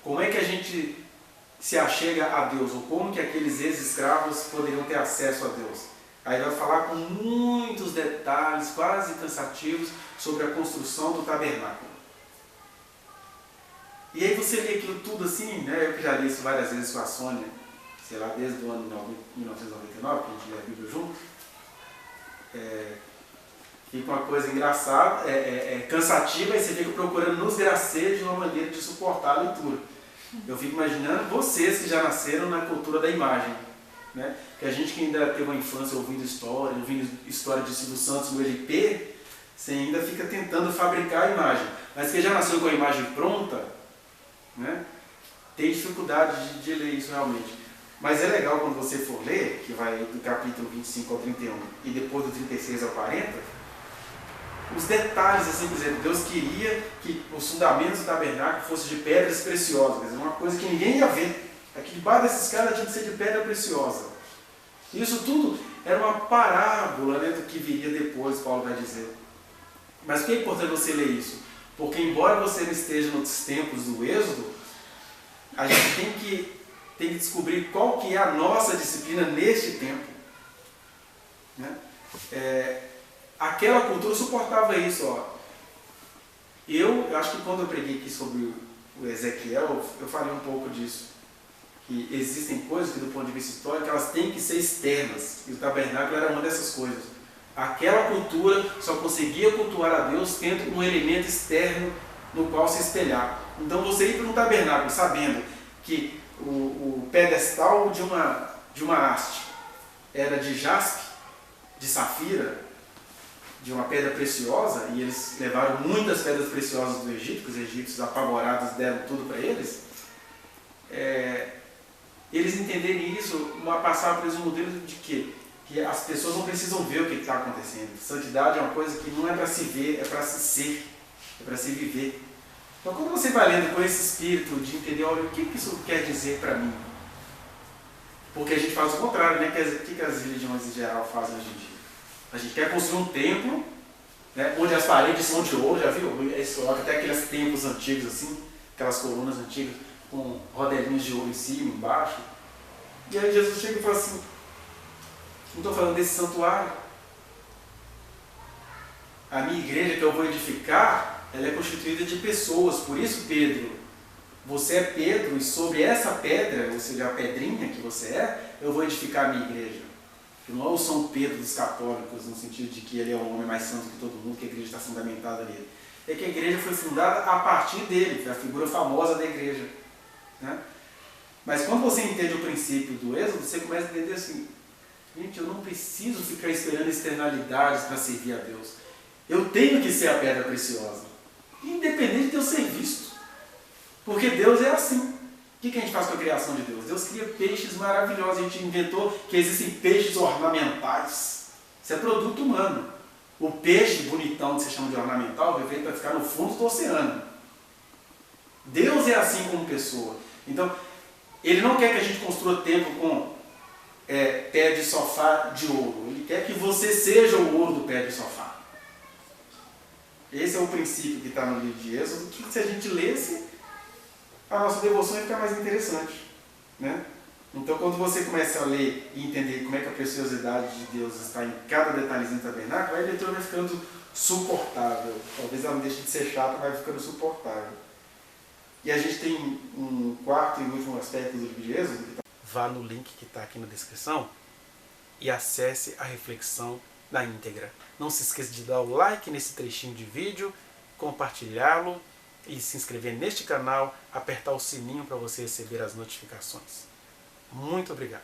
como é que a gente se achega a Deus, ou como que aqueles ex-escravos poderiam ter acesso a Deus. Aí vai falar com muitos detalhes, quase cansativos, sobre a construção do tabernáculo. E aí você lê aquilo tudo assim, né? Eu que já li isso várias vezes com a Sônia, sei lá, desde o ano 1999, que a gente lê a Bíblia junto. Fica uma coisa engraçada, cansativa, e você fica procurando nos graceiros de uma maneira de suportar a leitura. Eu fico imaginando vocês que já nasceram na cultura da imagem, né? Que a gente que ainda teve uma infância ouvindo história de Silvio Santos no LP, você ainda fica tentando fabricar a imagem. Mas que já nasceu com a imagem pronta, né? Tem dificuldade de ler isso realmente. Mas é legal quando você for ler, que vai do capítulo 25 ao 31 e depois do 36 ao 40, os detalhes, assim, por exemplo, Deus queria que os fundamentos do tabernáculo fossem de pedras preciosas, quer dizer, uma coisa que ninguém ia ver. Aqui debaixo desses caras tinha que ser de pedra preciosa. Isso tudo era uma parábola, né, do que viria depois, Paulo vai dizer. Mas por que é importante você ler isso? Porque embora você não esteja nos tempos do Êxodo, a gente tem que descobrir qual que é a nossa disciplina neste tempo. Né? Aquela cultura suportava isso. Ó. Eu acho que quando eu preguei aqui sobre o Ezequiel, eu falei um pouco disso. Que existem coisas que do ponto de vista histórico elas têm que ser externas. E o tabernáculo era uma dessas coisas. Aquela cultura só conseguia cultuar a Deus tendo um elemento externo no qual se espelhar. Então você ir para um tabernáculo sabendo que o pedestal de uma haste era de jaspe, de safira, de uma pedra preciosa, e eles levaram muitas pedras preciosas do Egito, que os egípcios apavorados deram tudo para eles, eles entenderem isso, passar por eles um modelo de quê? Que as pessoas não precisam ver o que está acontecendo. Santidade é uma coisa que não é para se ver, é para se ser, é para se viver. Então quando você vai lendo com esse espírito de entender, olha, o que isso quer dizer para mim? Porque a gente faz o contrário, né? O que as religiões em geral fazem hoje em dia? A gente quer construir um templo, né, onde as paredes são de ouro, já viu? Eles colocam até aqueles templos antigos assim, aquelas colunas antigas com rodelinhos de ouro em cima, embaixo. E aí Jesus chega e fala assim, não estou falando desse santuário. A minha igreja que eu vou edificar, ela é constituída de pessoas. Por isso, Pedro, você é Pedro, e sobre essa pedra, ou seja, a pedrinha que você é, eu vou edificar a minha igreja. Que não é o São Pedro dos católicos, no sentido de que ele é o homem mais santo que todo mundo, que a igreja está fundamentada nele. É que a igreja foi fundada a partir dele, foi a figura famosa da igreja. Né? Mas quando você entende o princípio do Êxodo, você começa a entender assim, gente, eu não preciso ficar esperando externalidades para servir a Deus. Eu tenho que ser a pedra preciosa, independente de eu ser visto. Porque Deus é assim. O que a gente faz com a criação de Deus? Deus cria peixes maravilhosos. A gente inventou que existem peixes ornamentais. Isso é produto humano. O peixe bonitão que você chama de ornamental foi feito para ficar no fundo do oceano. Deus é assim como pessoa. Então, Ele não quer que a gente construa templo com pé de sofá de ouro. Ele quer que você seja o ouro do pé de sofá. Esse é o princípio que está no livro de Êxodo, que se a gente lesse, a nossa devoção ia ficar mais interessante. Né? Então, quando você começa a ler e entender como é que a preciosidade de Deus está em cada detalhezinho do tabernáculo, aí a leitura vai ficando suportável. Talvez ela não deixe de ser chata, mas vai ficando suportável. E a gente tem um quarto e último aspecto do livro de Êxodo. Vá no link que está aqui na descrição e acesse a reflexão na íntegra. Não se esqueça de dar o like nesse trechinho de vídeo, compartilhá-lo e se inscrever neste canal, apertar o sininho para você receber as notificações. Muito obrigado.